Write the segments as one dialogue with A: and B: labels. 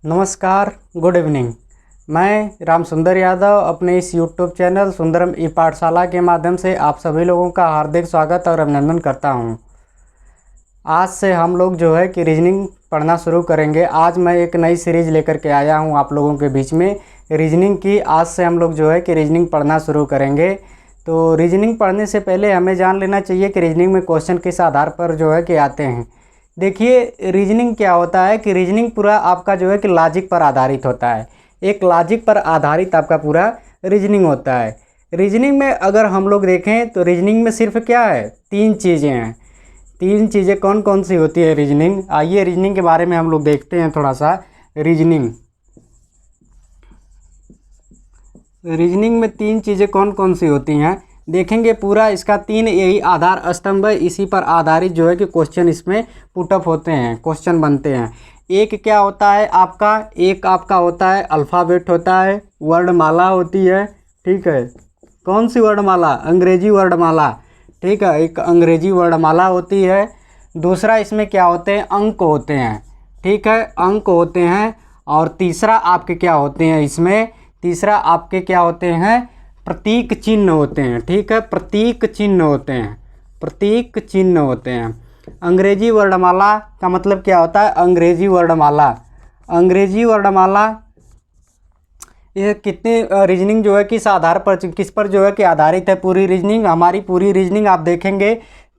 A: नमस्कार, good evening. मैं राम सुंदर यादव अपने इस यूट्यूब चैनल सुंदरम ई पाठशाला के माध्यम से आप सभी लोगों का हार्दिक स्वागत और अभिनंदन करता हूं। आज से हम लोग जो है कि रीजनिंग पढ़ना शुरू करेंगे। आज मैं एक नई सीरीज़ लेकर के आया हूं आप लोगों के बीच में रीजनिंग की। आज से हम लोग जो है कि रीजनिंग पढ़ना शुरू करेंगे। तो रीजनिंग पढ़ने से पहले हमें जान लेना चाहिए कि रीजनिंग में क्वेश्चन किस आधार पर जो है कि आते हैं। देखिए, रीजनिंग क्या होता है कि रीजनिंग पूरा आपका जो है कि लॉजिक पर आधारित होता है। एक लॉजिक पर आधारित आपका पूरा रीजनिंग होता है। रीजनिंग में अगर हम लोग देखें तो रीजनिंग में सिर्फ क्या है, तीन चीज़ें हैं। तीन चीज़ें कौन कौन सी होती है रीजनिंग? आइए रीजनिंग के बारे में हम लोग देखते हैं थोड़ा सा। रीजनिंग में तीन चीज़ें कौन कौन सी होती हैं देखेंगे। पूरा इसका तीन यही आधार स्तंभ है, इसी पर आधारित जो है कि क्वेश्चन इसमें पुटअप होते हैं, क्वेश्चन बनते हैं। एक क्या होता है आपका, एक आपका होता है अल्फ़ाबेट होता है, वर्णमाला होती है। ठीक है, कौन सी वर्णमाला? अंग्रेजी वर्णमाला। ठीक है, एक अंग्रेजी वर्णमाला होती है। दूसरा इसमें क्या होते हैं, अंक होते हैं। ठीक है, अंक होते हैं। और तीसरा आपके क्या होते हैं इसमें, तीसरा आपके क्या होते हैं, प्रतीक चिन्ह होते हैं। ठीक है, प्रतीक चिन्ह होते हैं, प्रतीक चिन्ह होते हैं। अंग्रेजी वर्णमाला का मतलब क्या होता है? अंग्रेजी वर्णमाला, अंग्रेजी वर्णमाला ये कितने रीजनिंग जो है किस आधार पर, किस पर जो है कि आधारित है पूरी रीजनिंग? हमारी पूरी रीजनिंग आप देखेंगे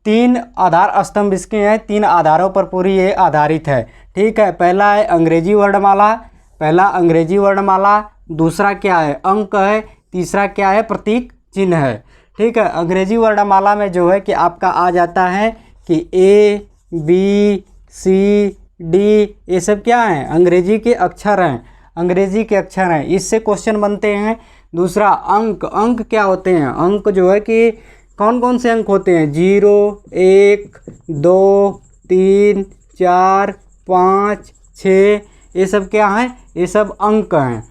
A: तीन आधार स्तंभ इसके हैं, तीन आधारों पर पूरी ये आधारित है। ठीक है, पहला है अंग्रेजी वर्णमाला, पहला अंग्रेजी वर्णमाला। दूसरा क्या है, अंक है। तीसरा क्या है, प्रतीक चिन्ह है। ठीक है, अंग्रेजी वर्णमाला में जो है कि आपका आ जाता है कि ए बी सी डी, ये सब क्या हैं, अंग्रेजी के अक्षर हैं, अंग्रेजी के अक्षर हैं, इससे क्वेश्चन बनते हैं। दूसरा अंक, अंक क्या होते हैं? अंक जो है कि कौन कौन से अंक होते हैं? 0, 1, 2, 3, 4, 5, 6, ये सब क्या हैं, ये सब अंक हैं।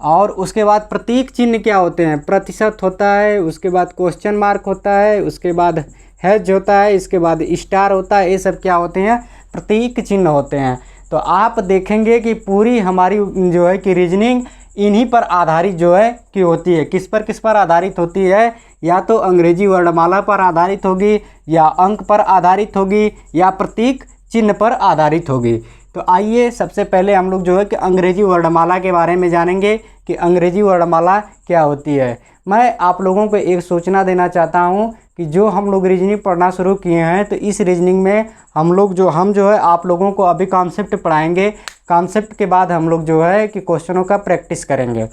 A: और उसके बाद प्रतीक चिन्ह क्या होते हैं? प्रतिशत होता है, उसके बाद क्वेश्चन मार्क होता है, उसके बाद हैज होता है, इसके बाद स्टार होता है। ये सब क्या होते हैं, प्रतीक चिन्ह होते हैं। तो आप देखेंगे कि पूरी हमारी जो है कि रीजनिंग इन्हीं पर आधारित जो है कि होती है। किस पर आधारित होती है? या तो अंग्रेजी वर्णमाला पर आधारित होगी, या अंक पर आधारित होगी, या प्रतीक चिन्ह पर आधारित होगी। तो आइए सबसे पहले हम लोग जो है कि अंग्रेजी वर्णमाला के बारे में जानेंगे कि अंग्रेजी वर्णमाला क्या होती है। मैं आप लोगों को एक सूचना देना चाहता हूं कि जो हम लोग रीजनिंग पढ़ना शुरू किए हैं, तो इस रीजनिंग में हम जो है आप लोगों को अभी कॉन्सेप्ट पढ़ाएंगे। कॉन्सेप्ट के बाद हम लोग जो है कि क्वेश्चनों का प्रैक्टिस करेंगे।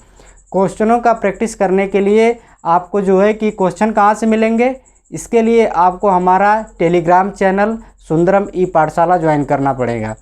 A: क्वेश्चनों का प्रैक्टिस करने के लिए आपको जो है कि क्वेश्चन कहाँ से मिलेंगे? इसके लिए आपको हमारा टेलीग्राम चैनल सुंदरम ई पाठशाला ज्वाइन करना पड़ेगा।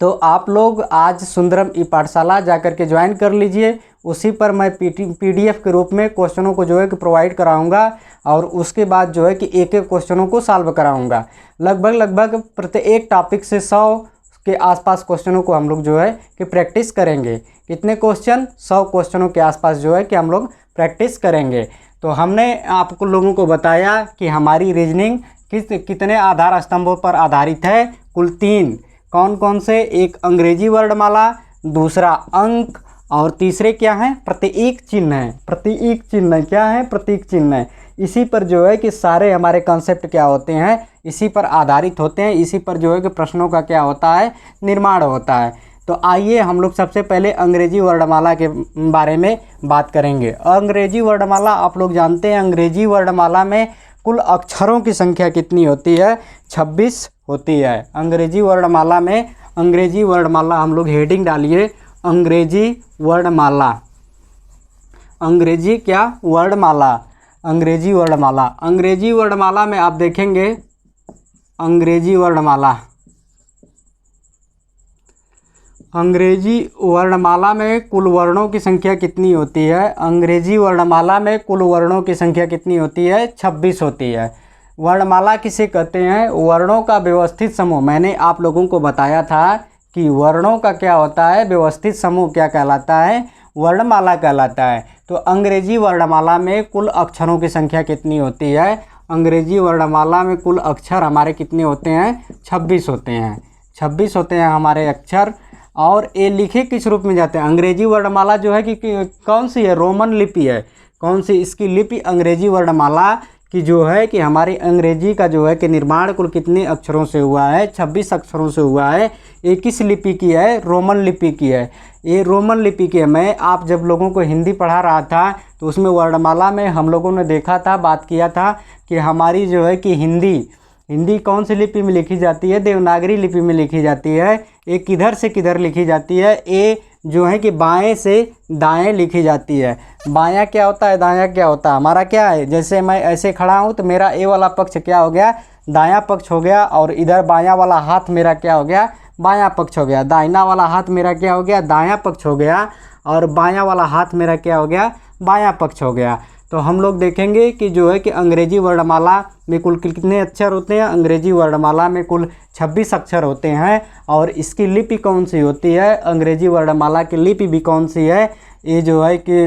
A: तो आप लोग आज सुंदरम ई पाठशाला जाकर के ज्वाइन कर लीजिए। उसी पर मैं पीडीएफ के रूप में क्वेश्चनों को जो है कि प्रोवाइड कराऊंगा, और उसके बाद जो है कि एक एक क्वेश्चनों को सॉल्व कराऊंगा। लगभग प्रत्येक टॉपिक से 100 के आसपास क्वेश्चनों को हम लोग जो है कि प्रैक्टिस करेंगे। कितने क्वेश्चन? 100 क्वेश्चनों के आसपास जो है कि हम लोग प्रैक्टिस करेंगे। तो हमने आपको लोगों को बताया कि हमारी रीजनिंग कितने आधार स्तंभों पर आधारित है? कुल 3। कौन कौन से? एक अंग्रेजी वर्णमाला, दूसरा अंक, और तीसरे क्या हैं, प्रतीक चिन्ह है। प्रतीक चिन्ह क्या है? प्रतीक चिन्ह है। इसी पर जो है कि सारे हमारे कॉन्सेप्ट क्या होते हैं, इसी पर आधारित होते हैं। इसी पर जो है कि प्रश्नों का क्या होता है, निर्माण होता है। तो आइए हम लोग सबसे पहले अंग्रेजी वर्णमाला के बारे में बात करेंगे। अंग्रेजी वर्णमाला आप लोग जानते हैं, अंग्रेजी वर्णमाला में कुल अक्षरों की संख्या कितनी होती है? 26 होती है। अंग्रेजी वर्णमाला में, अंग्रेजी वर्णमाला हम लोग हेडिंग डालिए, अंग्रेजी वर्णमाला। अंग्रेजी क्या? वर्णमाला, अंग्रेजी वर्णमाला। अंग्रेजी वर्णमाला में आप देखेंगे, अंग्रेजी वर्णमाला, अंग्रेजी वर्णमाला में कुल वर्णों की संख्या कितनी होती है? अंग्रेजी वर्णमाला में कुल वर्णों की संख्या कितनी होती है? 26 होती है। वर्णमाला किसे कहते हैं? वर्णों का व्यवस्थित समूह। मैंने आप लोगों को बताया था कि वर्णों का क्या होता है, व्यवस्थित समूह क्या कहलाता है? वर्णमाला कहलाता है। तो अंग्रेजी वर्णमाला में कुल अक्षरों की संख्या कितनी होती है? अंग्रेजी वर्णमाला में कुल अक्षर हमारे कितने होते हैं? 26 होते हैं। 26 होते हैं हमारे अक्षर। और ये लिखे किस रूप में जाते हैं? अंग्रेजी वर्णमाला जो है कि कौन सी है? रोमन लिपि है। कौन सी इसकी लिपि? अंग्रेजी वर्णमाला की जो है कि हमारी अंग्रेजी का जो है कि निर्माण कुल कितने अक्षरों से हुआ है? 26 अक्षरों से हुआ है। ये किस लिपि की है? रोमन लिपि की है। ये रोमन लिपि की है। मैं आप जब लोगों को हिंदी पढ़ा रहा था तो उसमें वर्णमाला में हम लोगों ने देखा था, बात किया था कि हमारी जो है कि हिंदी कौन सी लिपि में लिखी जाती है? देवनागरी लिपि में लिखी जाती है। ये किधर से किधर लिखी जाती है? ये जो है कि बाएं से दाएं लिखी जाती है। बायां क्या होता है, दायां क्या होता है? हमारा क्या है, जैसे मैं ऐसे खड़ा हूँ तो मेरा ए वाला पक्ष क्या हो गया? दायां पक्ष हो गया। और इधर बायां वाला हाथ मेरा क्या हो गया? बायां पक्ष हो गया। दाहिना वाला हाथ मेरा क्या हो गया? दायां पक्ष हो गया। और बायां वाला हाथ मेरा क्या हो गया? बायां पक्ष हो गया। तो हम लोग देखेंगे कि जो है कि अंग्रेजी वर्णमाला में कुल कितने अक्षर होते हैं? अंग्रेजी वर्णमाला में कुल 26 अक्षर होते हैं। और इसकी लिपि कौन सी होती है? अंग्रेजी वर्णमाला की लिपि भी कौन सी है? ये जो है कि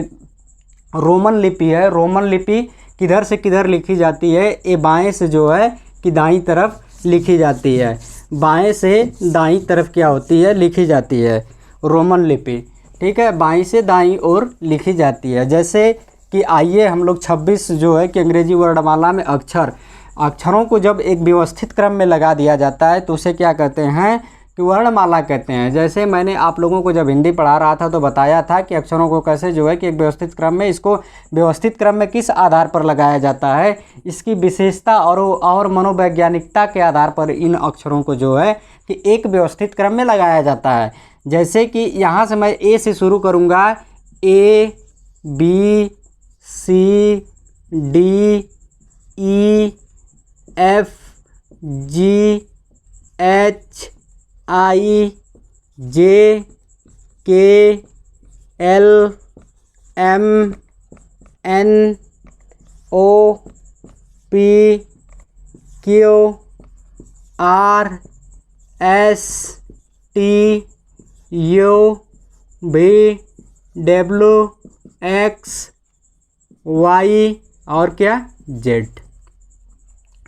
A: रोमन लिपि है। रोमन लिपि किधर से किधर लिखी जाती है? ये बाएं से जो है कि दाईं तरफ लिखी जाती है। बाएं से दाईं तरफ क्या होती है? लिखी जाती है रोमन लिपि। ठीक है, बाईं से दाईं ओर लिखी जाती है। जैसे कि आइए हम लोग 26 जो है कि अंग्रेजी वर्णमाला में अक्षरों को जब एक व्यवस्थित क्रम में लगा दिया जाता है तो उसे क्या कहते हैं? कि वर्णमाला कहते हैं। जैसे मैंने आप लोगों को जब हिंदी पढ़ा रहा था तो बताया था कि अक्षरों को कैसे जो है कि एक व्यवस्थित क्रम में, इसको व्यवस्थित क्रम में किस आधार पर लगाया जाता है? इसकी विशेषता और मनोवैज्ञानिकता के आधार पर इन अक्षरों को जो है कि एक व्यवस्थित क्रम में लगाया जाता है। जैसे कि यहाँ से मैं ए से शुरू करूँगा, A B C D E F G H I J K L M N O P Q R S T U V W X Y और क्या? जेड।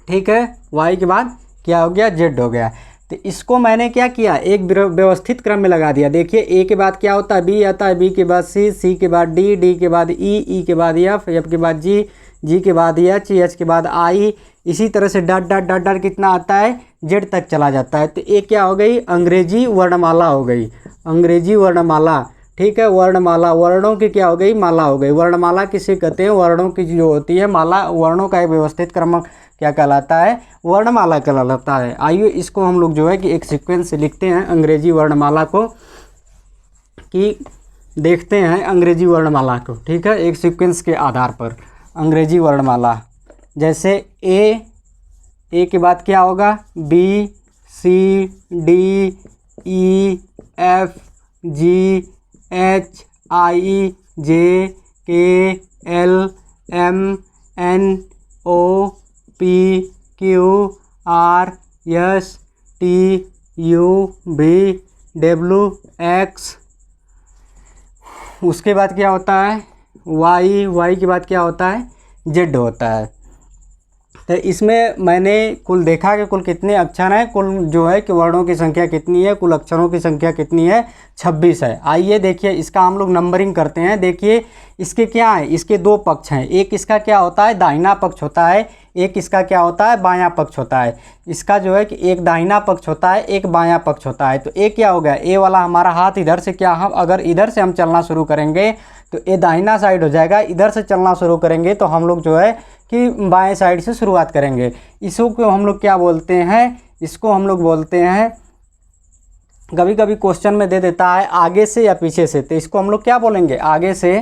A: ठीक है, वाई के बाद क्या हो गया? जेड हो गया। तो इसको मैंने क्या किया? एक व्यवस्थित क्रम में लगा दिया। देखिए, ए के बाद क्या होता है? बी आता है, बी के बाद सी, सी के बाद डी, डी के बाद ई के बाद एफ, एफ के बाद जी, जी के बाद एच, एच के बाद आई। इसी तरह से डॉट डॉट डॉट डॉट कितना आता है? जेड तक चला जाता है। तो ये क्या हो गई? अंग्रेजी वर्णमाला हो गई। अंग्रेजी वर्णमाला। ठीक है, वर्णमाला, वर्णों की क्या हो गई? माला हो गई। वर्णमाला किसे कहते हैं? वर्णों की जो होती है माला, वर्णों का एक व्यवस्थित क्रम क्या कहलाता है? वर्णमाला कहलाता है। आइए इसको हम लोग जो है कि एक सीक्वेंस से लिखते हैं अंग्रेजी वर्णमाला को, कि देखते हैं अंग्रेजी वर्णमाला को। ठीक है, एक सीक्वेंस के आधार पर अंग्रेजी वर्णमाला। जैसे ए के बाद क्या होगा? B C D E F G H I J K L M N O P Q R S T U V W X. उसके बाद क्या होता है? वाई के बाद क्या होता है? जेड होता है। तो इसमें मैंने कुल देखा कि कुल कितने अक्षर हैं, कुल जो है कि वर्णों की संख्या कितनी है, कुल अक्षरों की संख्या कितनी है? 26 है। आइए देखिए इसका हम लोग नंबरिंग करते हैं। देखिए इसके क्या है? इसके दो पक्ष हैं। एक इसका क्या होता है? दाहिना पक्ष होता है। एक इसका क्या होता है? बायां पक्ष होता है। इसका जो है कि एक दाहिना पक्ष होता है, एक बायां पक्ष होता है। तो ए क्या हो गया? ए वाला हमारा हाथ इधर से क्या, हम अगर इधर से हम चलना शुरू करेंगे तो ये दाहिना साइड हो जाएगा। इधर से चलना शुरू करेंगे तो हम लोग जो है कि बाएं साइड से शुरुआत करेंगे। इसको हम लोग क्या बोलते हैं? इसको हम लोग बोलते हैं, कभी कभी क्वेश्चन में दे देता है आगे से या पीछे से, तो इसको हम लोग क्या बोलेंगे? आगे से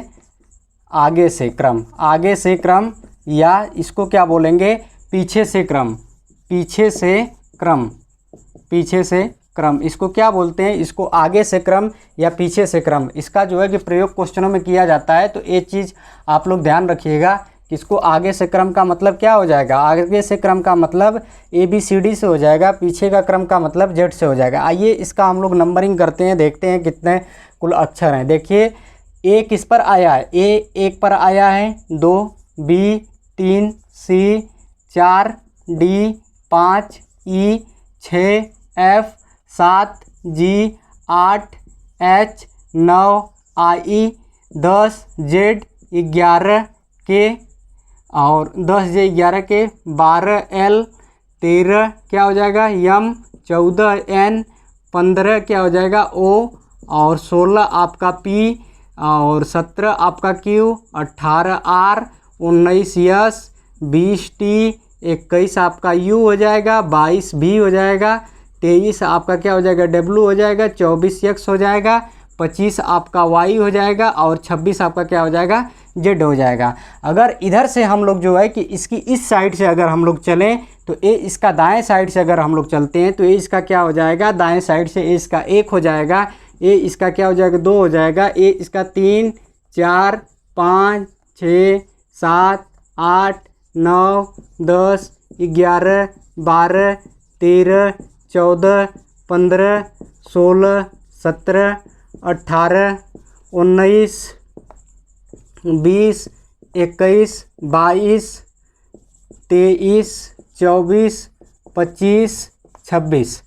A: क्रम, आगे से क्रम, या इसको क्या बोलेंगे? पीछे से क्रम, पीछे से क्रम, पीछे से क्रम। इसको क्या बोलते हैं? इसको आगे से क्रम या पीछे से क्रम। इसका जो है कि प्रयोग क्वेश्चनों में किया जाता है। तो ये चीज़ आप लोग ध्यान रखिएगा कि इसको आगे से क्रम का मतलब क्या हो जाएगा? आगे से क्रम का मतलब ABCD से हो जाएगा, पीछे का क्रम का मतलब Z से हो जाएगा। आइए इसका हम लोग नंबरिंग करते हैं, देखते हैं कितने कुल अक्षर हैं। देखिए ए किस पर आया है? ए 1 पर आया है, 2 B 3 C 4 D 5 E 6 F 7 G 8 H 9 I 10 Z 11 K और 10 J 11 K 12 L 13 क्या हो जाएगा M 14 N 15 क्या हो जाएगा O और 16 आपका P और 17 आपका Q 18 R 19 S 20 T 21 आपका U हो जाएगा 22 V हो जाएगा 23 आपका क्या हो जाएगा W हो जाएगा 24 X हो जाएगा 25 आपका Y हो जाएगा और 26 आपका क्या हो जाएगा Z हो जाएगा। अगर इधर से हम लोग जो है कि इसकी इस साइड से अगर हम लोग चलें तो ए इसका दाएं साइड से अगर हम लोग चलते हैं तो ए इसका क्या हो जाएगा, दाएं साइड से ए इसका 1 हो जाएगा, ए इसका क्या हो जाएगा 2 हो जाएगा, ए इसका 3 4 5 6 7 8 9 10 11 12 13 14 15 16 17 18 19 20 21 22 23 24 25 26।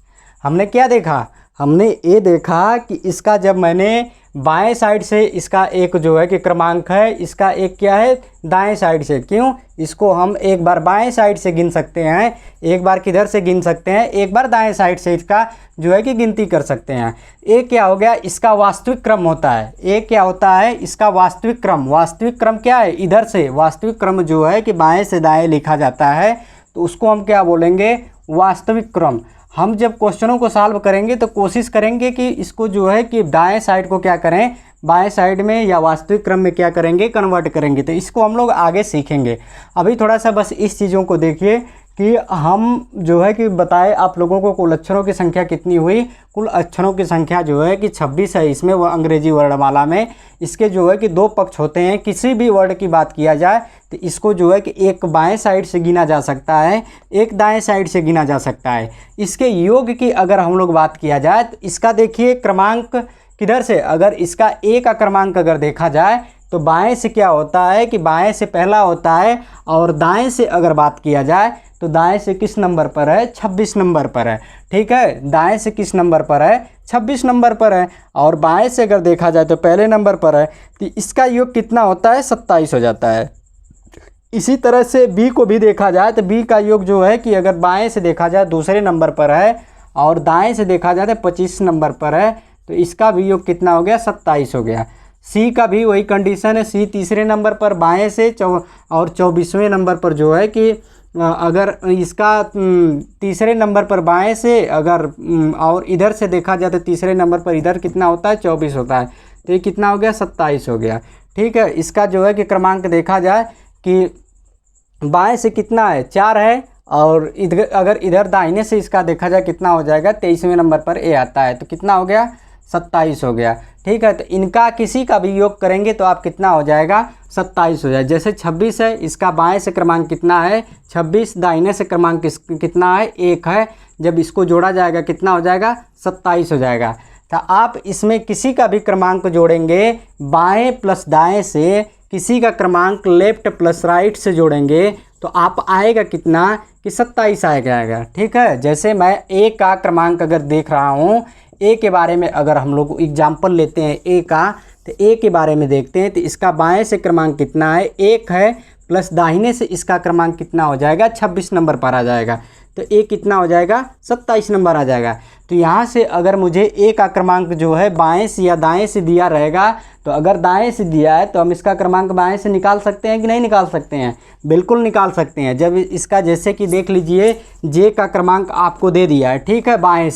A: हमने क्या देखा, हमने ये देखा कि इसका जब मैंने बाएं साइड से इसका एक जो है कि क्रमांक है, इसका एक क्या है दाएं साइड से, क्यों इसको हम एक बार बाएं साइड से गिन सकते हैं, एक बार किधर से गिन सकते हैं, एक बार दाएं साइड से इसका जो है कि गिनती कर सकते हैं। ये क्या हो गया, इसका वास्तविक क्रम होता है। ये क्या होता है, इसका वास्तविक क्रम। वास्तविक क्रम क्या है, इधर से वास्तविक क्रम जो है कि बाएं से दाएं लिखा जाता है तो उसको हम क्या बोलेंगे, वास्तविक क्रम। हम जब क्वेश्चनों को सॉल्व करेंगे तो कोशिश करेंगे कि इसको जो है कि दाएं साइड को क्या करें, बाएं साइड में या वास्तविक क्रम में क्या करेंगे, कन्वर्ट करेंगे। तो इसको हम लोग आगे सीखेंगे। अभी थोड़ा सा बस इस चीज़ों को देखिए कि हम जो है कि बताए आप लोगों को कुल अक्षरों की संख्या कितनी हुई। कुल अक्षरों की संख्या जो है कि 26 है इसमें, वह अंग्रेजी वर्णमाला में। इसके जो है कि 2 पक्ष होते हैं। किसी भी वर्ड की बात किया जाए तो इसको जो है कि एक बाएं साइड से गिना जा सकता है, एक दाएं साइड से गिना जा सकता है। इसके योग की अगर हम लोग बात किया जाए तो इसका देखिए क्रमांक किधर से, अगर इसका ए का क्रमांक अगर देखा जाए तो बाएं से क्या होता है कि बाएं से पहला होता है, और दाएं से अगर बात किया जाए तो दाएं से किस नंबर पर है, 26 नंबर पर है। ठीक है, दाएं से किस नंबर पर है, 26 नंबर पर है। और बाएं से अगर देखा जाए तो पहले नंबर पर है, तो इसका योग कितना होता है, 27 हो जाता है। इसी तरह से बी को भी देखा जाए तो बी का योग जो है कि अगर बाएं से देखा जाए दूसरे नंबर पर है, और दाएं से देखा जाए तो 25 नंबर पर है, तो इसका भी योग कितना हो गया, 27 हो गया। सी का भी वही कंडीशन है, सी तीसरे नंबर पर बाएं से और 24वें नंबर पर जो है कि अगर इसका तीसरे नंबर पर बाएं से अगर और इधर से देखा जाए तो तीसरे नंबर पर इधर कितना होता है, 24 होता है। तो ये कितना हो गया, 27 हो गया। ठीक है, इसका जो है कि क्रमांक देखा जाए कि बाएं से कितना है, 4 है, और इधर अगर इधर दाहिने से इसका देखा जाए कितना हो जाएगा, 23वें नंबर पर ए आता है, तो कितना हो गया, 27 हो गया। ठीक है, तो इनका किसी का भी योग करेंगे तो आप कितना हो जाएगा, 27 हो जाए। जैसे 26 है, इसका बाएं से क्रमांक कितना है, 26, दाहिने से क्रमांक कितना है, 1 है। जब इसको जोड़ा जाएगा कितना हो जाएगा, 27 हो जाएगा। तो आप इसमें किसी का भी क्रमांक जोड़ेंगे बाएं प्लस दाएं से, किसी का क्रमांक लेफ्ट प्लस राइट से जोड़ेंगे तो आप आएगा कितना कि 27 आएगा। ठीक है, जैसे मैं ए का क्रमांक अगर देख रहा हूँ, ए के बारे में अगर हम लोग एग्जाम्पल लेते हैं ए का, तो ए के बारे में देखते हैं। तो इसका बाएं से क्रमांक कितना है, 1 है, प्लस दाहिने से इसका क्रमांक कितना हो जाएगा, 26 नंबर पर आ जाएगा। तो ए कितना हो जाएगा, 27 नंबर आ जाएगा। तो यहाँ से अगर मुझे ए का क्रमांक जो है बाएं से या दाएं से दिया रहेगा, तो अगर दाएं से दिया है तो हम इसका क्रमांक बाएं से निकाल सकते हैं कि नहीं निकाल सकते हैं, बिल्कुल निकाल सकते हैं। जब इसका जैसे कि देख लीजिए जे का क्रमांक आपको दे दिया है, ठीक है, बाएं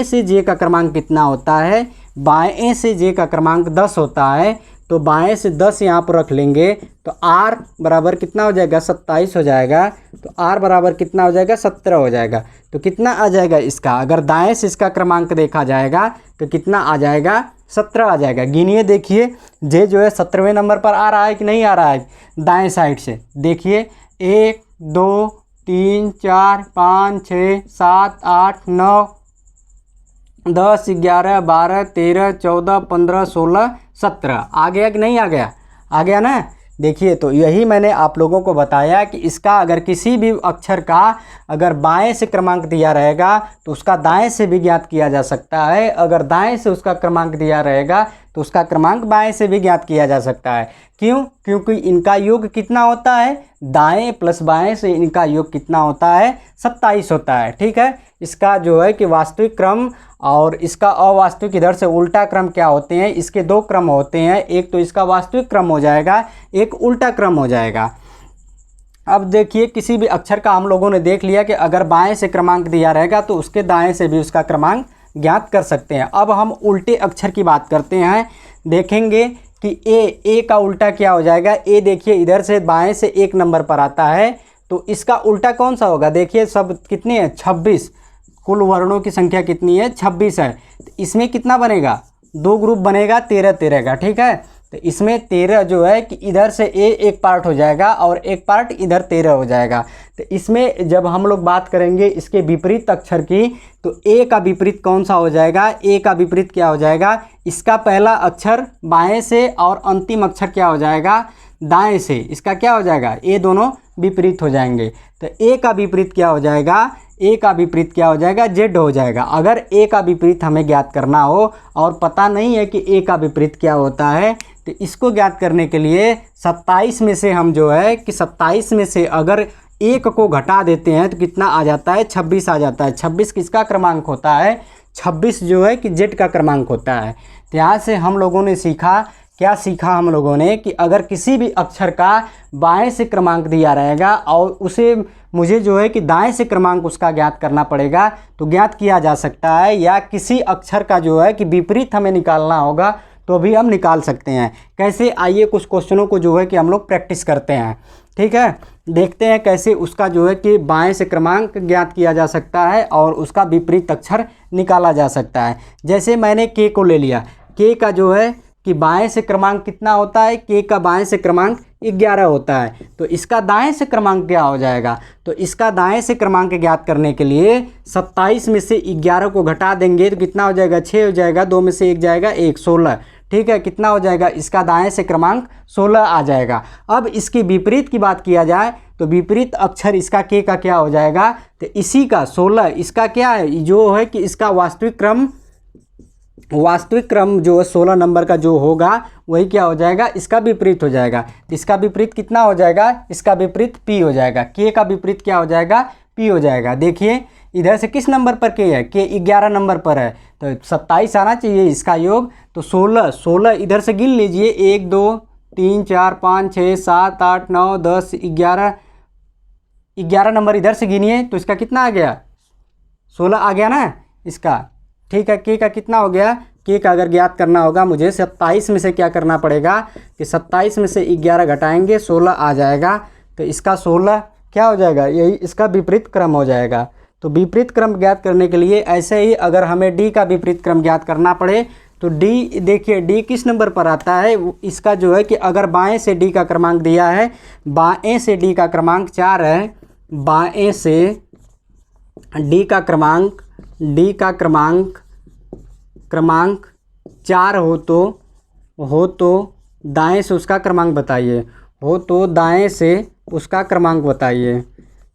A: से जे का क्रमांक कितना होता है, बाएं से जे का क्रमांक 10 होता है। तो बाएं से 10 यहाँ पर रख लेंगे तो आर बराबर कितना हो जाएगा, 27 हो जाएगा। तो आर बराबर कितना हो जाएगा, 17 हो जाएगा। तो कितना आ जाएगा इसका, अगर दाएं से इसका क्रमांक देखा जाएगा तो कितना आ जाएगा, 17 आ जाएगा। गिनिए देखिए, जे जो है 17वें नंबर पर आ रहा है कि नहीं आ रहा है, दाएं साइड से देखिए, 1 2 3 4 5 6 7 8 9 10 11 12 13 14 15 16 17 आ गया कि नहीं आ गया, आ गया ना। देखिए, तो यही मैंने आप लोगों को बताया कि इसका अगर किसी भी अक्षर का अगर बाएं से क्रमांक दिया रहेगा तो उसका दाएं से भी ज्ञात किया जा सकता है, अगर दाएं से उसका क्रमांक दिया रहेगा तो उसका क्रमांक बाएं से भी ज्ञात किया जा सकता है। क्यों? क्योंकि इनका योग कितना होता है, दाएं प्लस बाएं से इनका योग कितना होता है, 27 होता है। ठीक है, इसका जो है कि वास्तविक क्रम और इसका अवास्तविक इधर से उल्टा क्रम क्या होते हैं, इसके दो क्रम होते हैं, एक तो इसका वास्तविक क्रम हो जाएगा, एक उल्टा क्रम हो जाएगा। अब देखिए, किसी भी अक्षर का हम लोगों ने देख लिया कि अगर बाएं से क्रमांक दिया रहेगा तो उसके दाएं से भी उसका क्रमांक ज्ञात कर सकते हैं। अब हम उल्टे अक्षर की बात करते हैं, देखेंगे कि ए का उल्टा क्या हो जाएगा। ए देखिए इधर से बाएं से 1 नंबर पर आता है, तो इसका उल्टा कौन सा होगा। देखिए सब कितने हैं, 26, कुल वर्णों की संख्या कितनी है, 26 है। तो इसमें कितना बनेगा, 2 ग्रुप बनेगा 13 का। ठीक है, तो इसमें 13 जो है कि इधर से ए एक पार्ट हो जाएगा और एक पार्ट इधर 13 हो जाएगा। तो इसमें जब हम लोग बात करेंगे इसके विपरीत अक्षर की, तो ए का विपरीत कौन सा हो जाएगा, ए का विपरीत क्या हो जाएगा, इसका पहला अक्षर बाएं से और अंतिम अक्षर क्या हो जाएगा, दाएं से। इसका क्या हो जाएगा, ए दोनों विपरीत हो जाएंगे। तो ए का विपरीत क्या हो जाएगा, ए का विपरीत क्या हो जाएगा, जेड हो जाएगा। अगर ए का विपरीत हमें ज्ञात करना हो और पता नहीं है कि ए का विपरीत क्या होता है, तो इसको ज्ञात करने के लिए 27 में से हम जो है कि 27 में से अगर 1 को घटा देते हैं तो कितना आ जाता है, 26 आ जाता है। 26 किसका क्रमांक होता है, 26 जो है कि जेड का क्रमांक होता है। तो यहाँ से हम लोगों ने सीखा, क्या सीखा हम लोगों ने कि अगर किसी भी अक्षर का बाएं से क्रमांक दिया रहेगा और उसे मुझे जो है कि दाएं से क्रमांक उसका ज्ञात करना पड़ेगा तो ज्ञात किया जा सकता है, या किसी अक्षर का जो है कि विपरीत हमें निकालना होगा तो भी हम निकाल सकते हैं। कैसे, आइए कुछ क्वेश्चनों को जो है कि हम लोग प्रैक्टिस करते हैं। ठीक है, देखते हैं कैसे उसका जो है कि बाएं से क्रमांक ज्ञात किया जा सकता है और उसका विपरीत अक्षर निकाला जा सकता है। जैसे मैंने के को ले लिया, के का जो है कि बाएं से क्रमांक कितना होता है, के का बाएं से क्रमांक 11 होता है। तो इसका दाएं से क्रमांक क्या हो जाएगा, तो इसका दाएं से क्रमांक ज्ञात करने के लिए 27 में से 11 को घटा देंगे तो कितना हो जाएगा, 6 हो जाएगा, 2 में से 1 जाएगा 1, 16। ठीक है, कितना हो जाएगा, इसका दाएं से क्रमांक 16 आ जाएगा। अब इसके विपरीत की बात किया जाए तो विपरीत अक्षर इसका के का क्या हो जाएगा, तो इसी का 16, इसका क्या है, जो है कि इसका वास्तविक क्रम जो है 16 नंबर का जो होगा वही क्या हो जाएगा, इसका विपरीत हो जाएगा। इसका विपरीत कितना हो जाएगा, इसका विपरीत पी हो जाएगा। के का विपरीत क्या हो जाएगा, पी हो जाएगा। देखिए इधर से किस नंबर पर के है, के 11 नंबर पर है, तो 27 आना चाहिए इसका योग। तो 16 इधर से गिन लीजिए, 1 2 3 4 5 6 7 8 9 10 11 नंबर इधर से गिनिए तो इसका कितना आ गया, 16 आ गया ना इसका। ठीक है, के का कितना हो गया, के का अगर ज्ञात करना होगा मुझे 27 में से क्या करना पड़ेगा कि 27 में से 11 घटाएंगे 16 आ जाएगा। तो इसका 16 क्या हो जाएगा, यही इसका विपरीत क्रम हो जाएगा। तो विपरीत क्रम ज्ञात करने के लिए ऐसे ही अगर हमें डी का विपरीत क्रम ज्ञात करना पड़े तो डी, देखिए डी किस नंबर पर आता है, इसका जो है कि अगर बाएं से डी का क्रमांक दिया है, बाएं से डी का क्रमांक 4 है, बाएं से डी का क्रमांक 4 हो तो दाएं से उसका क्रमांक बताइए, हो तो दाएं से उसका क्रमांक बताइए।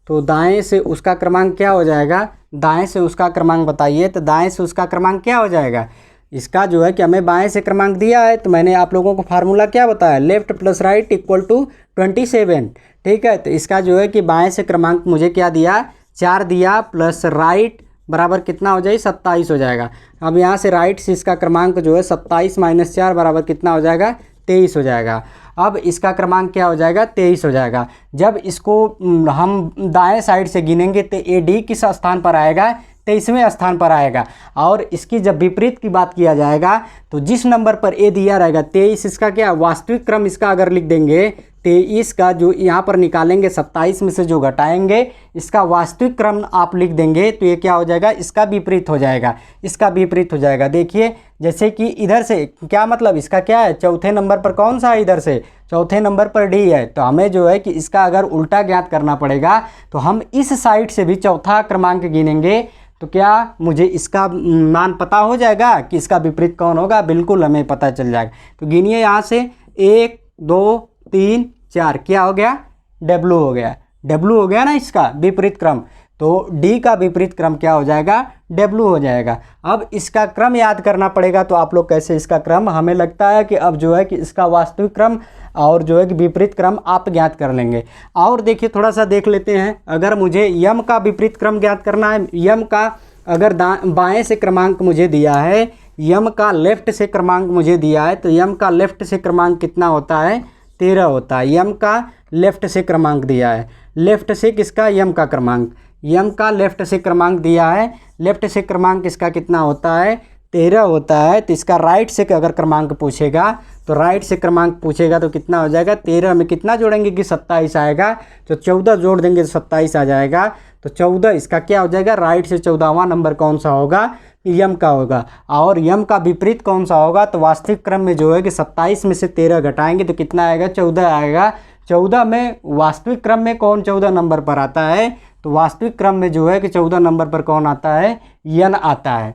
A: तो दाएं से उसका क्रमांक क्या हो जाएगा, दाएं से उसका क्रमांक बताइए। तो दाएं से उसका क्रमांक क्या हो जाएगा, इसका जो है कि हमें बाएं से क्रमांक दिया है तो मैंने आप लोगों को फार्मूला क्या बताया, left plus right equal to 27। ठीक है, तो इसका जो है कि बाएं से क्रमांक मुझे क्या दिया, 4 दिया, प्लस राइट बराबर कितना हो जाएगा, 27 हो जाएगा। अब यहाँ से राइट से इसका क्रमांक जो है 27 - 4 बराबर कितना हो जाएगा, 23 हो जाएगा। अब इसका क्रमांक क्या हो जाएगा, 23 हो जाएगा। जब इसको हम दाएं साइड से गिनेंगे तो ए डी किस स्थान पर आएगा, 23वें स्थान पर आएगा। और इसकी जब विपरीत की बात किया जाएगा तो जिस नंबर पर ए दिया रहेगा 23, इसका क्या वास्तविक क्रम इसका अगर लिख देंगे 23 का जो यहाँ पर निकालेंगे 27 में से जो घटाएंगे इसका वास्तविक क्रम आप लिख देंगे तो ये क्या हो जाएगा, इसका विपरीत हो जाएगा, इसका विपरीत हो जाएगा। देखिए जैसे कि इधर से क्या मतलब, इसका क्या है, चौथे नंबर पर कौन सा है, इधर से चौथे नंबर पर डी है। तो हमें जो है कि इसका अगर उल्टा ज्ञात करना पड़ेगा तो हम इस साइड से भी चौथा क्रमांक गिनेंगे तो क्या मुझे इसका मान पता हो जाएगा कि इसका विपरीत कौन होगा, बिल्कुल हमें पता चल जाएगा। तो गिनिए यहाँ से 1 2 3 4, क्या हो गया, डब्ल्यू हो गया, डब्ल्यू हो गया ना इसका विपरीत क्रम। तो डी का विपरीत क्रम क्या हो जाएगा, डब्ल्यू हो जाएगा। अब इसका क्रम याद करना पड़ेगा, तो आप लोग कैसे इसका क्रम, हमें लगता है कि अब जो है कि इसका वास्तविक क्रम और जो है कि विपरीत क्रम आप ज्ञात कर लेंगे। और देखिए थोड़ा सा देख लेते हैं, अगर मुझे यम का विपरीत क्रम ज्ञात करना है, यम का अगर बाएं से क्रमांक मुझे दिया है, यम का लेफ्ट से क्रमांक मुझे दिया है, तो यम का लेफ्ट से क्रमांक कितना होता है, 13 होता है। यम का लेफ्ट से क्रमांक दिया है, लेफ्ट से किसका, यम का क्रमांक, यम का लेफ्ट से क्रमांक दिया है, लेफ्ट से क्रमांक इसका कितना होता है, 13 होता है। तो इसका राइट से अगर क्रमांक पूछेगा, तो राइट से क्रमांक पूछेगा तो कितना हो जाएगा, 13 में कितना जोड़ेंगे कि 27 आएगा, तो 14 जोड़ देंगे तो 27 आ जाएगा। तो 14 इसका क्या हो जाएगा, राइट से 14वां नंबर कौन सा होगा, यम का होगा। और यम का विपरीत कौन सा होगा, तो वास्तविक क्रम में जो है कि 27 में से 13 घटाएंगे तो कितना आएगा, 14 आएगा। 14 में वास्तविक क्रम में कौन 14 नंबर पर आता है, तो वास्तविक क्रम में जो है कि 14 नंबर पर कौन आता है, यन आता है।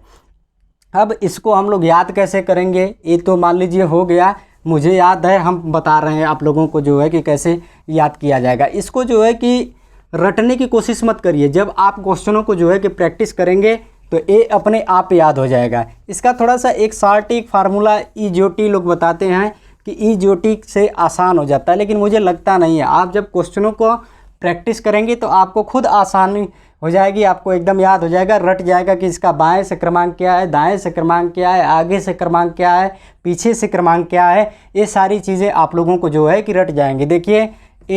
A: अब इसको हम लोग याद कैसे करेंगे, ये तो मान लीजिए हो गया, मुझे याद है, हम बता रहे हैं आप लोगों को जो है कि कैसे याद किया जाएगा। इसको जो है कि रटने की कोशिश मत करिए, जब आप क्वेश्चनों को जो है कि प्रैक्टिस करेंगे तो ये अपने आप याद हो जाएगा। इसका थोड़ा सा एक शॉर्ट एक फार्मूला ई-जो-टी लोग बताते हैं कि ई-जो-टी से आसान हो जाता है, लेकिन मुझे लगता नहीं है। आप जब क्वेश्चनों को प्रैक्टिस करेंगे तो आपको खुद आसानी हो जाएगी, आपको एकदम याद हो जाएगा, रट जाएगा कि इसका बाएं से क्रमांक क्या है, दाएं से क्रमांक क्या है, आगे से क्रमांक क्या है, पीछे से क्रमांक क्या है। ये सारी चीज़ें आप लोगों को जो है कि रट जाएंगे। देखिए A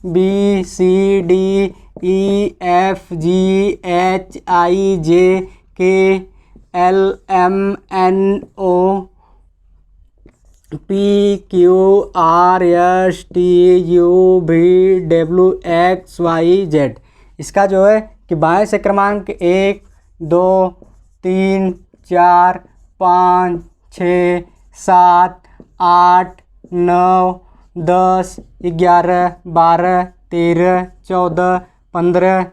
A: B C D E F G H I J K L M N O P Q R S T U V W X Y Z। इसका जो है कि बाएं से क्रमांक 1 2 3 4 5 6 7 8 9 10 11 12 13 14 15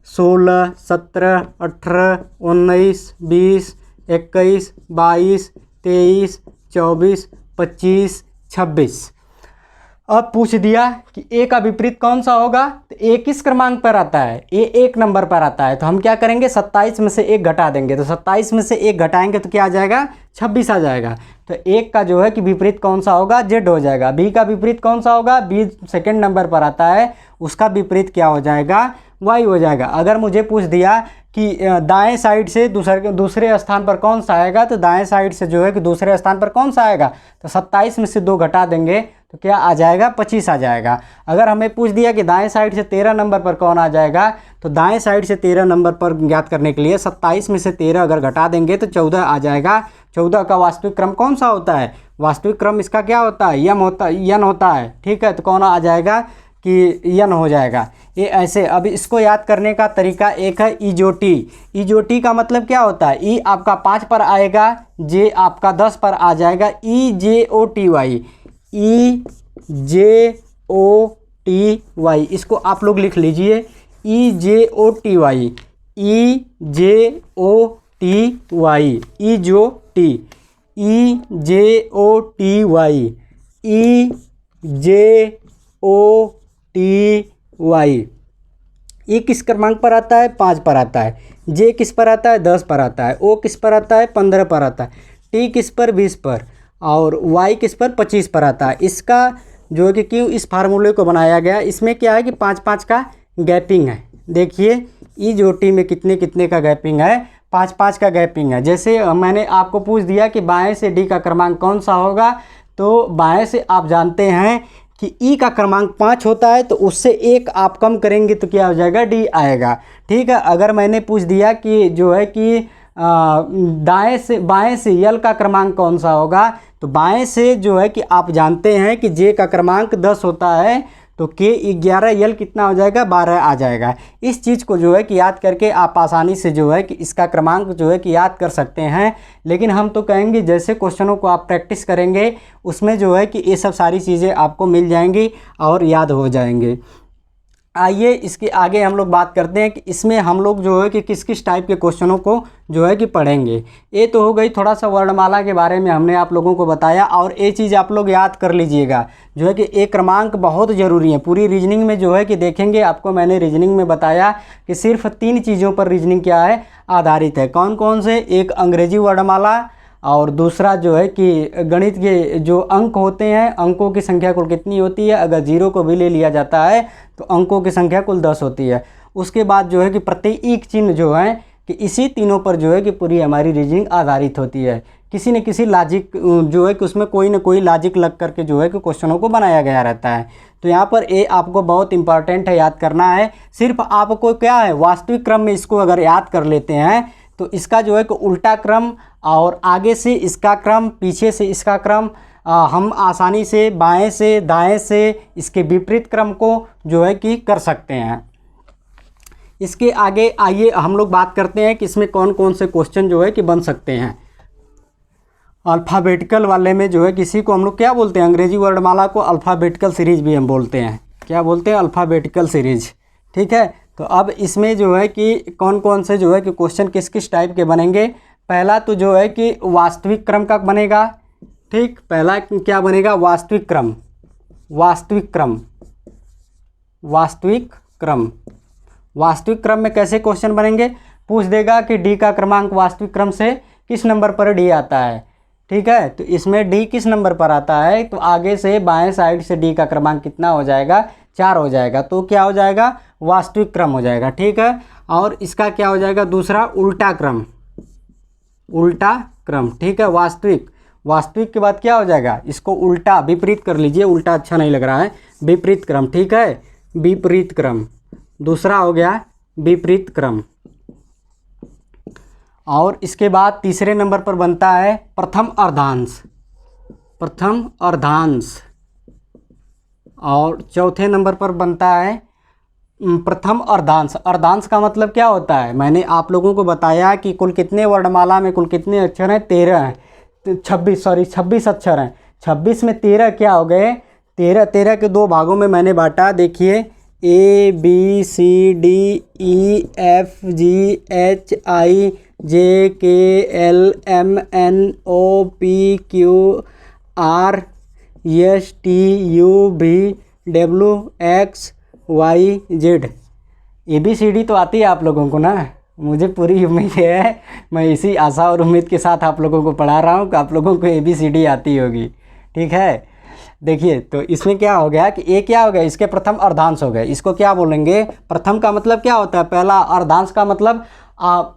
A: 16 17 18 19 20 21 22 23 24 25 26। अब पूछ दिया कि ए का विपरीत कौन सा होगा, तो ए किस क्रमांक पर आता है, ए 1 नंबर पर आता है। तो हम क्या करेंगे, 27 में से 1 घटा देंगे, तो 27 में से 1 घटाएंगे तो क्या आ जाएगा, 26 आ जाएगा। तो 1 का जो है कि विपरीत कौन सा होगा, जेड हो जाएगा। बी का विपरीत कौन सा होगा, बी सेकेंड नंबर पर आता है, उसका विपरीत क्या हो जाएगा, वाई हो जाएगा। अगर मुझे पूछ दिया कि दाएं साइड से दूसरे स्थान पर कौन सा आएगा, तो दाएं साइड से जो है कि दूसरे स्थान पर कौन सा आएगा, तो 27 में से 2 घटा देंगे तो क्या आ जाएगा, 25 आ जाएगा। अगर हमें पूछ दिया कि दाएं साइड से 13 नंबर पर कौन आ जाएगा, तो दाएं साइड से 13 नंबर पर ज्ञात करने के लिए 27 में से 13 अगर घटा देंगे तो 14 आ जाएगा। 14 का वास्तविक क्रम कौन सा होता है, वास्तविक क्रम इसका क्या होता है, यन होता है। ठीक है, तो कौन आ जाएगा कि यन हो जाएगा। ये ऐसे। अब इसको याद करने का तरीका एक है ई-जो-टी। ई-जो-टी का मतलब क्या होता है, ई आपका 5 पर आएगा, जे आपका 10 पर आ जाएगा, E-J-O-T-Y, E-J-O-T-Y। इसको आप लोग लिख लीजिए, E-J-O-T-Y, E-J-O-T-Y, ई-जो-टी, E-J-O-T-Y, E-J-O-T-Y। ई किस क्रमांक पर आता है, 5 पर आता है। जे किस पर आता है, 10 पर आता है। ओ किस पर आता है, 15 पर आता है। टी किस पर, 20 पर। और वाई किस पर, 25 पर आता है। इसका जो है कि क्यों इस फार्मूले को बनाया गया, इसमें क्या है कि 5-5 का गैपिंग है। देखिए ई-जो-टी में कितने कितने का गैपिंग है, 5-5 का गैपिंग है। जैसे मैंने आपको पूछ दिया कि बाएं से डी का क्रमांक कौन सा होगा, तो बाएं से आप जानते हैं कि ई का क्रमांक 5 होता है, तो उससे 1 आप कम करेंगे तो क्या हो जाएगा, डी आएगा। ठीक है, अगर मैंने पूछ दिया कि जो है कि बाएं से यल का क्रमांक कौन सा होगा, तो बाएं से जो है कि आप जानते हैं कि जे का क्रमांक 10 होता है, तो के 11 यल कितना हो जाएगा, 12 आ जाएगा। इस चीज़ को जो है कि याद करके आप आसानी से जो है कि इसका क्रमांक जो है कि याद कर सकते हैं। लेकिन हम तो कहेंगे जैसे क्वेश्चनों को आप प्रैक्टिस करेंगे उसमें जो है कि ये सब सारी चीज़ें आपको मिल जाएंगी और याद हो जाएंगे। आइए इसके आगे हम लोग बात करते हैं कि इसमें हम लोग जो है कि किस किस टाइप के क्वेश्चनों को जो है कि पढ़ेंगे। ये तो हो गई थोड़ा सा वर्णमाला के बारे में हमने आप लोगों को बताया। और ये चीज़ आप लोग याद कर लीजिएगा जो है कि एक क्रमांक बहुत ज़रूरी है। पूरी रीजनिंग में जो है कि देखेंगे, आपको मैंने रीजनिंग में बताया कि सिर्फ 3 चीज़ों पर रीजनिंग क्या है, आधारित है। कौन कौन से? एक अंग्रेजी वर्णमाला, और दूसरा जो है कि गणित के जो अंक होते हैं, अंकों की संख्या कुल कितनी होती है, अगर 0 को भी ले लिया जाता है तो अंकों की संख्या कुल 10 होती है। उसके बाद जो है कि प्रतीक चिन्ह जो है कि इसी तीनों पर जो है कि पूरी हमारी रीजनिंग आधारित होती है। किसी न किसी लॉजिक जो है कि उसमें कोई ना कोई लॉजिक लग करके जो है कि क्वेश्चनों को बनाया गया रहता है। तो यहाँ पर ये आपको बहुत इंपॉर्टेंट है, याद करना है। सिर्फ आपको क्या है, वास्तविक क्रम में इसको अगर याद कर लेते हैं तो इसका जो है कि उल्टा क्रम और आगे से इसका क्रम, पीछे से इसका क्रम, हम आसानी से बाएं से दाएं से इसके विपरीत क्रम को जो है कि कर सकते हैं। इसके आगे आइए हम लोग बात करते हैं कि इसमें कौन कौन से क्वेश्चन जो है कि बन सकते हैं। अल्फ़ाबेटिकल वाले में जो है किसी को हम लोग क्या बोलते हैं, अंग्रेजी वर्णमाला को अल्फ़ाबेटिकल सीरीज भी हम बोलते हैं। क्या बोलते हैं? Alphabetical series. ठीक है, तो अब इसमें जो है कि कौन कौन से जो है कि क्वेश्चन किस किस टाइप के बनेंगे। पहला तो जो है कि वास्तविक क्रम का बनेगा। ठीक, पहला क्या बनेगा? वास्तविक क्रम। वास्तविक क्रम, वास्तविक क्रम। वास्तविक क्रम में कैसे क्वेश्चन बनेंगे? पूछ देगा कि डी का क्रमांक वास्तविक क्रम से किस नंबर पर डी आता है। ठीक है, तो इसमें डी किस नंबर पर आता है, तो आगे से बाएं साइड से डी का क्रमांक कितना हो जाएगा? 4 हो जाएगा। तो क्या हो जाएगा? वास्तविक क्रम हो जाएगा। ठीक है, और इसका क्या हो जाएगा? दूसरा उल्टा क्रम। उल्टा क्रम। ठीक है, वास्तविक। वास्तविक के बाद क्या हो जाएगा? इसको उल्टा, विपरीत कर लीजिए, उल्टा अच्छा नहीं लग रहा है। विपरीत क्रम। ठीक है, विपरीत क्रम। दूसरा हो गया विपरीत क्रम। और इसके बाद तीसरे नंबर पर बनता है प्रथम अर्धांश। प्रथम अर्धांश। और चौथे नंबर पर बनता है प्रथम अर्धांश। अर्धांश का मतलब क्या होता है? मैंने आप लोगों को बताया कि कुल कितने वर्णमाला में कुल कितने अक्षर हैं? 13 हैं। 26 अक्षर हैं। 26 में 13 क्या हो गए? 13 के 2 भागों में मैंने बांटा। देखिए, ABCDEFGHIJKLMNOPQRSTUVWXYZ। ABCD तो आती है आप लोगों को ना, मुझे पूरी उम्मीद है। मैं इसी आशा और उम्मीद के साथ आप लोगों को पढ़ा रहा हूँ कि आप लोगों को ABCD आती होगी। ठीक है, देखिए, तो इसमें क्या हो गया कि ये क्या हो गया? इसके प्रथम अर्धांश हो गए। इसको क्या बोलेंगे? प्रथम का मतलब क्या होता है? पहला। अर्धांश का मतलब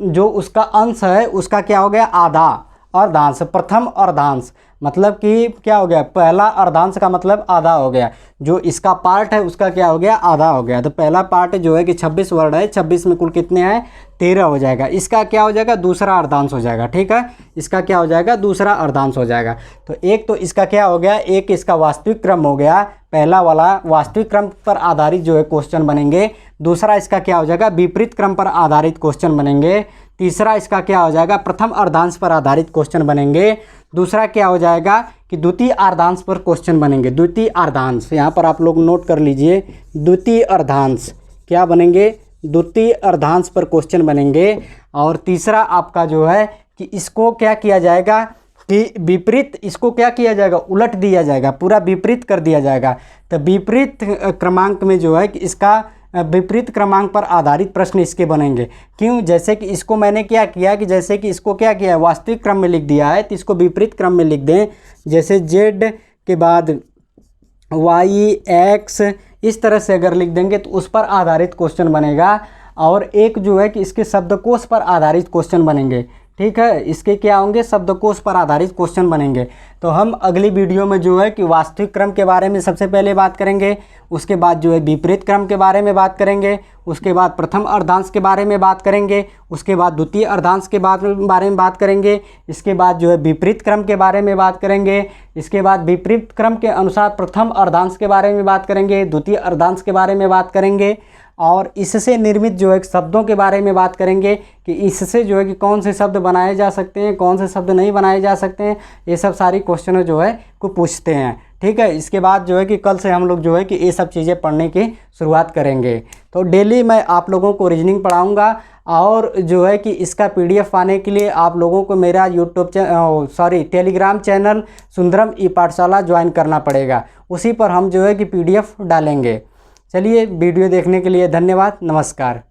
A: जो उसका अंश है उसका क्या हो गया? आधा। अर्धांश, प्रथम अर्धांश मतलब कि क्या हो गया? पहला अर्धांश का मतलब आधा हो गया। जो इसका पार्ट है उसका क्या हो गया? आधा हो गया। तो पहला पार्ट जो है कि 26 वर्ण है, 26 में कुल कितने हैं? 13 हो जाएगा। इसका क्या हो जाएगा? दूसरा अर्धांश हो जाएगा। ठीक है, इसका क्या हो जाएगा? दूसरा अर्धांश हो जाएगा। तो एक तो इसका क्या हो गया? एक इसका वास्तविक क्रम हो गया, पहला वाला वास्तविक क्रम पर आधारित जो है क्वेश्चन बनेंगे। दूसरा इसका क्या हो जाएगा? विपरीत क्रम पर आधारित क्वेश्चन बनेंगे। तीसरा इसका क्या हो जाएगा? प्रथम अर्धांश पर आधारित क्वेश्चन बनेंगे। दूसरा क्या हो जाएगा कि द्वितीय अर्धांश पर क्वेश्चन बनेंगे। द्वितीय अर्धांश, यहाँ पर आप लोग नोट कर लीजिए, द्वितीय अर्धांश क्या बनेंगे? द्वितीय अर्धांश पर क्वेश्चन बनेंगे। और तीसरा आपका जो है कि इसको क्या किया जाएगा कि विपरीत, इसको क्या किया जाएगा? उलट दिया जाएगा, पूरा विपरीत कर दिया जाएगा। तो विपरीत क्रमांक में जो है कि इसका विपरीत क्रमांक पर आधारित प्रश्न इसके बनेंगे। क्यों? जैसे कि इसको मैंने क्या किया कि जैसे कि इसको क्या किया है? वास्तविक क्रम में लिख दिया है, तो इसको विपरीत क्रम में लिख दें। जैसे Z के बाद Y, X, इस तरह से अगर लिख देंगे तो उस पर आधारित क्वेश्चन बनेगा। और एक जो है कि इसके शब्दकोश पर आधारित क्वेश्चन बनेंगे। ठीक है, इसके क्या होंगे? शब्दकोश पर आधारित क्वेश्चन बनेंगे। तो हम अगली वीडियो में जो है कि वास्तविक क्रम के बारे में सबसे पहले बात करेंगे, उसके बाद जो है विपरीत क्रम के बारे में बात करेंगे, उसके बाद प्रथम अर्धांश के बारे में बात करेंगे, उसके बाद द्वितीय अर्धांश के बारे में बात करेंगे, इसके बाद जो है विपरीत क्रम के बारे में बात करेंगे, इसके बाद विपरीत क्रम के अनुसार प्रथम अर्धांश के बारे में बात करेंगे, द्वितीय अर्धांश के बारे में बात करेंगे, और इससे निर्मित जो है शब्दों के बारे में बात करेंगे कि इससे जो है कि कौन से शब्द बनाए जा सकते हैं, कौन से शब्द नहीं बनाए जा सकते हैं। ये सब सारी क्वेश्चन जो है को पूछते हैं। ठीक है। इसके बाद जो है कि कल से हम लोग जो है कि ये सब चीज़ें पढ़ने की शुरुआत करेंगे। तो डेली मैं आप लोगों को रीजनिंग पढ़ाऊँगा, और जो है कि इसका PDF पाने के लिए आप लोगों को मेरा टेलीग्राम चैनल सुंदरम ई पाठशाला ज्वाइन करना पड़ेगा। उसी पर हम जो है कि PDF डालेंगे। चलिए, वीडियो देखने के लिए धन्यवाद। नमस्कार।